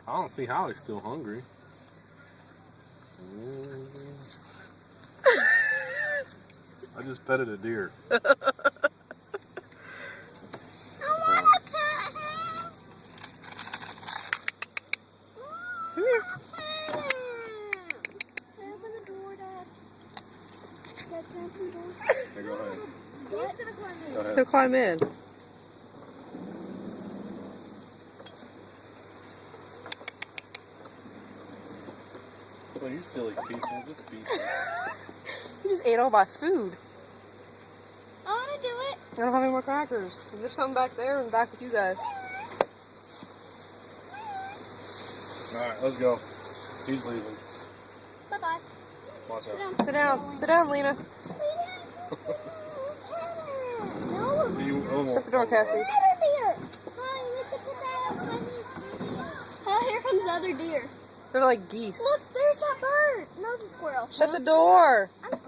I don't see how he's still hungry. I just petted a deer. Here, go ahead. Go ahead. He'll climb in. Well, you silly people, just feed him. He just ate all my food. I want to do it. I don't have any more crackers. There's something back there and back with you guys. Alright, let's go. He's leaving. Bye-bye. Watch Sit out. down. Sit down. Sit down, Lena. Shut the door, Cassie. Oh, here comes the other deer. They're like geese. Look, there's that bird. No, the squirrel. Shut the door. I'm